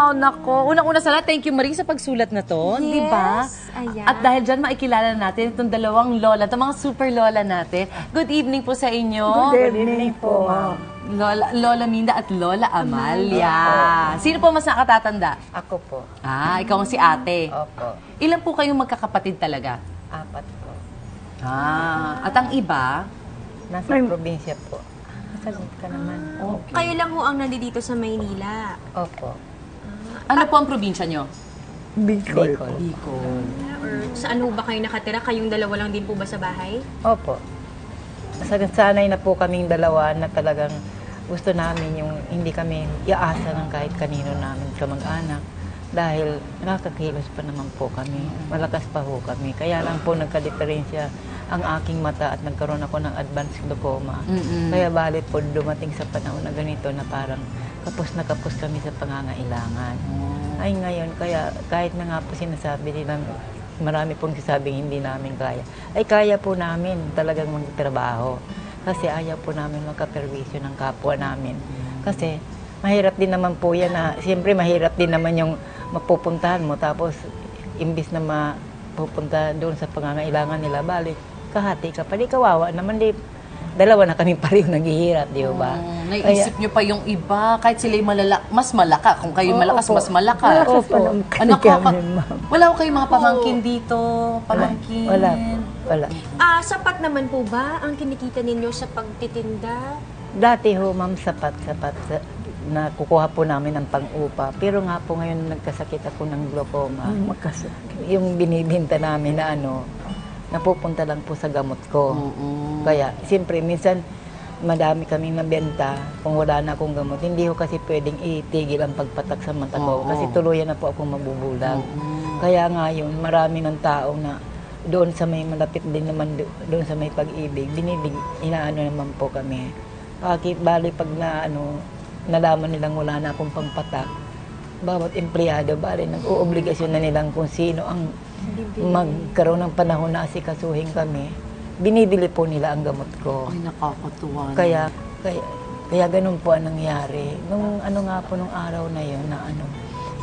Wow, nako. Unang-una sa lahat, thank you Marie sa pagsulat na to. Yes, Di ba? ayan. At dahil dyan, maikilala natin itong dalawang lola, itong mga super lola natin. Good evening po sa inyo. Good evening po, ma'am. Lola Minda at Lola Amalia. Sino po mas nakatatanda? Ako po. Ikaw si ate. Opo. Ilan po kayong magkakapatid talaga? 4 po. At ang iba? Nasa probinsya po. Sagot ka naman. Okay. Kayo lang ho ang nandito sa Maynila. Opo. Ano po ang probinsya nyo? Bicol. Bicol. Or saan ho ba kayo nakatira? Kayong dalawa lang din po ba sa bahay? Opo. Sanay na po kaming dalawa na talagang gusto namin yung hindi kami iaasa ng kahit kanino namin kamag-anak. Dahil nakakakilos pa naman po kami. Malakas pa po kami. Kaya lang po nagka-diferensya ang aking mata at nagkaroon ako ng advanced glaucoma. Kaya balit po dumating sa panahon na ganito na parang kapos na kapos kami sa pangangailangan. Ay ngayon, kaya kahit na nga po sinasabi nilang marami pong sasabing hindi namin kaya. Ay kaya po namin talagang magtrabaho. Kasi ayaw po namin magkaperwisyo ng kapwa namin. Kasi mahirap din naman po yan na, siyempre mahirap din naman yung mapupuntahan mo. Tapos imbis na mapupunta doon sa pangangailangan nila, balik, kahati ka pa. Di kawawa naman, di, dalawa na kami pareho naghihirap, di ba? Naisip nyo pa yung iba, kahit sila mas malaka. Kung kayo malakas, mas malaka. Wala ko kayong mga pamangkin dito? Pamangkin? Wala. Sapat naman po ba ang kinikita ninyo sa pagtitinda? Dati ho, ma'am, sapat na kukuha po namin ng pang-upa. Pero nga po ngayon nagkasakit ako ng glaucoma. Yung binibinta namin na napupunta lang po sa gamot ko. Kaya, siyempre, minsan madami kaming nabenta kung wala na akong gamot. Hindi ko kasi pwedeng itigil ang pagpatak sa mata ko kasi tuluyan na po akong mabubulag. Kaya ngayon, marami ng tao na doon sa may malapit din naman, doon sa may pag-ibig, inaano naman po kami. Bali pag nalaman nilang wala na akong pangpatak, bawat empleyado, bali nag-oobligasyon na nilang kung sino ang magkaroon ng panahon na asikasuhin kami, binibili po nila ang gamot ko. Ay, nakakatuwa. Kaya ganun po ang nangyari. Nung nung araw na yun,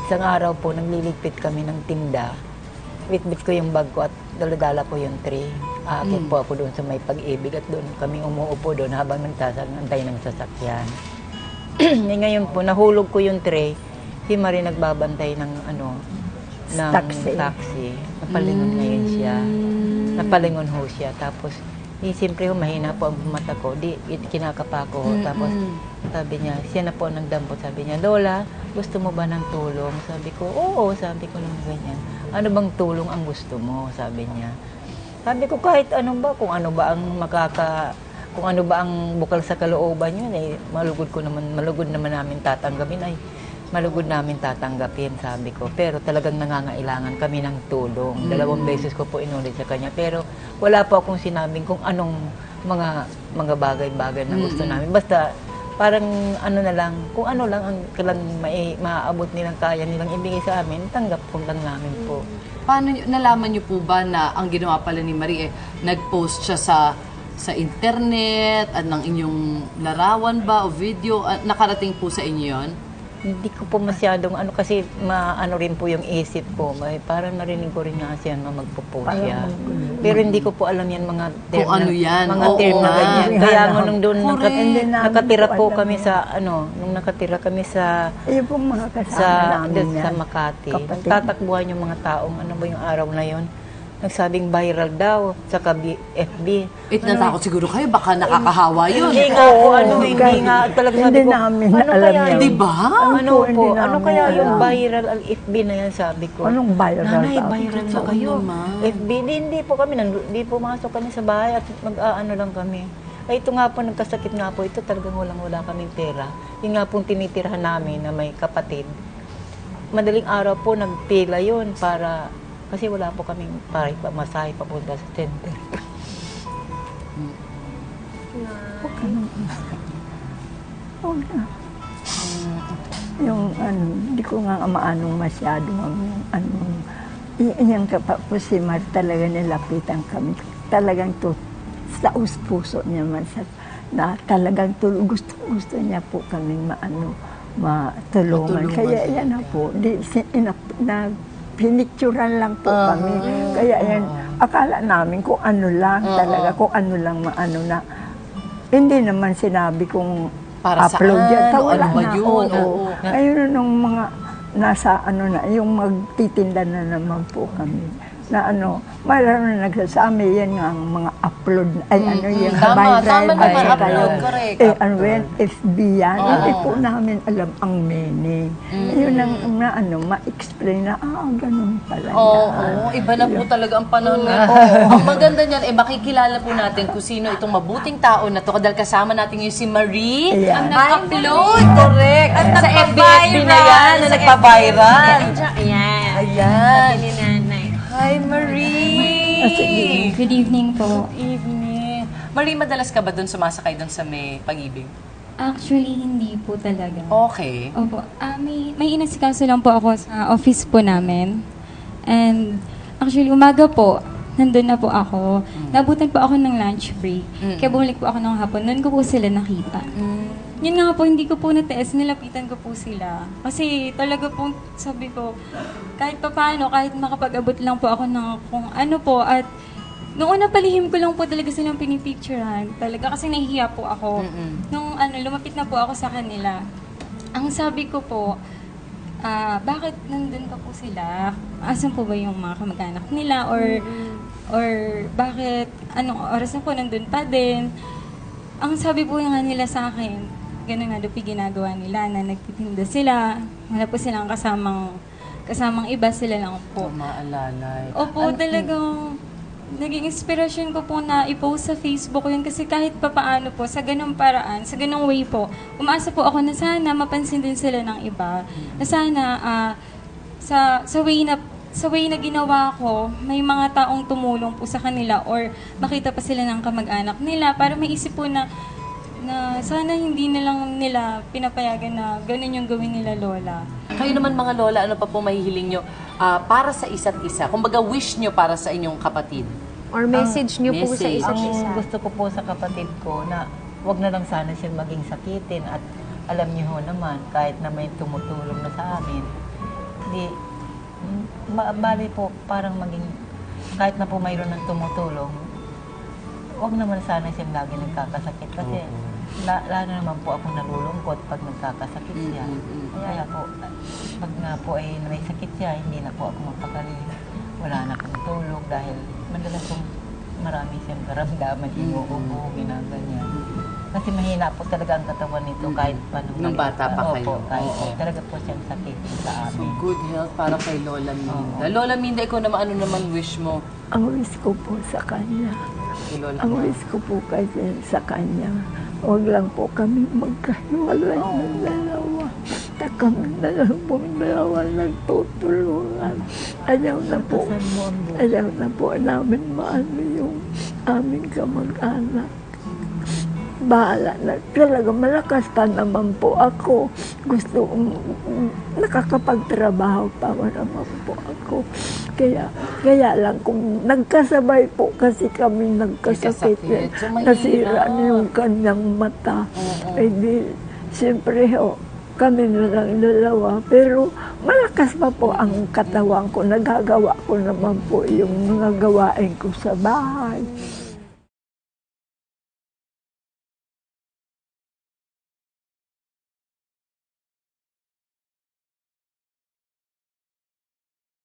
isang araw po, nagliligpit kami ng tinda. Bitbit ko yung bag ko at daladala ko yung tray. Aakit po ako doon sa may pag-ibig at doon kami umuupo doon habang nagtatantay ng sasakyan. Ngayon po, nahulog ko yung tray. Si Marie nagbabantay ng taxi. Napalingon ngayon siya. Napalingon ho siya. Tapos, siyempre mahina po ang mata ko. Kinakapa ko. Tapos, sabi niya, siya na po nagdampot. Sabi niya, Lola, gusto mo ba ng tulong? Sabi ko, oo. Sabi ko lang ganyan. Ano bang tulong ang gusto mo? Sabi niya. Sabi ko, kahit ano ba, kung ano ba ang bukal sa kalooban yun, malugod naman namin tatanggapin, malugod namin tatanggapin, sabi ko. Pero talagang nangangailangan kami ng tulong. 2 beses ko po inulit sa kanya. Pero wala po akong sinabing kung anong mga bagay-bagay na gusto namin. Basta parang na lang, kung ano lang ang maaabot nilang kaya nilang ibigay sa amin, tanggap ko lang namin po. Paano nalaman niyo po ba na ang ginawa pala ni Marie, nag-post siya sa internet at ng inyong larawan ba o video? Nakarating po sa inyo yun? Hindi ko po masyadong kasi rin po yung isip ko. Parang narinig ko rin nga siya na magpo-post siya. Pero hindi ko po alam yan mga term mga term na ganyan. Kaya nung doon nakatira po kami nung nakatira kami sa Makati. Tatakbuhan yung mga taong ba yung araw na yon. Nagsabing viral daw sa FB. Natakot siguro kayo, baka nakakahawa yun. Hindi nga po, hindi nga. Talaga sabi ko, alam yan. Di ba? Ano kaya yung viral ang FB na yan, sabi ko. Anong viral? Nanay, viral na kayo, ma. FB, hindi po kami, hindi pumasok kami sa bahay at lang kami. Ay, ito nga po, nagkasakit nga po ito, talagang wala kaming pera. Yung nga pong tinitirhan namin na may kapatid. Madaling araw po, nagpila yun para... Kasi wala po kaming masahe papunta sa center. Huwag na. Yung hindi ko nga maanong masyado yung po si Mar talaga nilapitan kami. Talagang sa puso niya man na talagang gusto niya po kaming matulungan. Kaya yan na po, pinicturan lang po kami. Kaya yan, akala namin kung ano lang talaga, kung ano lang maano na. Hindi naman sinabi kung Para upload saan? yan. O Wala ano ba na. yun? Oo. Ayun nung mga nasa ano na, yung magtitinda na naman po kami. Na ano, mayroon na nagsasabi yan nga ang mga upload, ay ano yung Tama naman, viral. upload, correct. Ano yan, FB yan. Hindi po namin alam ang meaning. Yun ang na ano, ma-explain na, ganun pala Oo, iba na po talaga ang panahon ngayon. Ang maganda niyan, makikilala po natin kung sino itong mabuting tao na to. Dahil kasama natin yung si Marie. Yeah. Ang nag-upload. Correct. At sa FB na yan, na nagpa-viral. Ayan. Ayan. Ni nanay. Hi, Marie! Good evening po. Evening. Marie, madalas ka ba doon sumasakay doon sa may pag-ibig? Actually, hindi po talaga. Okay. Opo. May inasikaso lang po ako sa office po namin. And actually, umaga po, nandun na po ako. Nabutan po ako ng lunch break. Kaya bumalik po ako ng hapon. Noon ko po sila nakita. Yun nga po, hindi ko po natiis, nilapitan ko po sila. Kasi talaga po, sabi ko, kahit pa paano, kahit makapag-abot lang po ako ng kung ano po, at noong una palihim ko lang po talaga silang pinipicturean. Talaga kasi nahihiya po ako. Nung lumapit na po ako sa kanila, ang sabi ko po, bakit nandun pa po sila? Asan po ba yung mga kamag-anak nila? Or bakit, anong oras na po nandun pa din? Ang sabi po nga nila sa akin, ganun nga doon ginagawa nila na nagtitinda sila. Wala po silang kasamang iba, sila lang po. Maalala. Opo, talagang naging inspirasyon ko po na i-post sa Facebook yun kasi kahit papaano po, sa ganung paraan, sa ganung way po, umaasa po ako na sana mapansin din sila ng iba. Na sana sa way na ginawa ko, may mga taong tumulong po sa kanila or makita pa sila ng kamag-anak nila para maisip po na sana hindi na lang nila pinapayagan na ganun yung gawin nila lola. Kayo naman mga lola, ano pa po mahihiling nyo para sa isa't isa? Kumbaga wish nyo para sa inyong kapatid? Or message niyo po sa message. isa't isa. Ang gusto ko po sa kapatid ko na wag na lang sana siya maging sakitin at alam niyo ho naman, kahit na may tumutulong na sa amin, bali po parang maging, kahit na po mayroon ng tumutulong, wag naman sana siya lagi nagkakasakit kasi lalo naman po akong nalulungkot pag nagkakasakit siya. Kaya po, pag nga po ay may sakit siya, hindi na po ako mapakali. Wala na akong tulog dahil madalas pong marami siyang karamdaman, inuubo, ginaganyan. Kasi mahina po talaga ang katawan nito kahit paano. Nung bata pa kayo. Opo, kahit talaga po siyang sakit sa So amin. good health para kay Lola Minda. Lola Minda, ikaw naman, ano naman wish mo Ang wish ko po sa kanya. kay Lola? Ang wish ko po kasi sa kanya, huwag lang po kami magkahiwalay ng dalawa. Na kami na lang pong dalawa nagtutulungan. Ayaw na po namin maano yung aming kamag-anak. Bahala na. Talaga malakas pa naman po ako. Gusto nakakapagtrabaho pa naman po ako. Kaya lang kung nagkasabay po kasi kami nagkasakit. Nagkasakit. So, mahirap. Nasira na yung kanyang mata. Eh di, siyempre kami na lang dalawa. Pero malakas pa po ang katawan ko. Nagagawa ko naman po yung mga gawain ko sa bahay.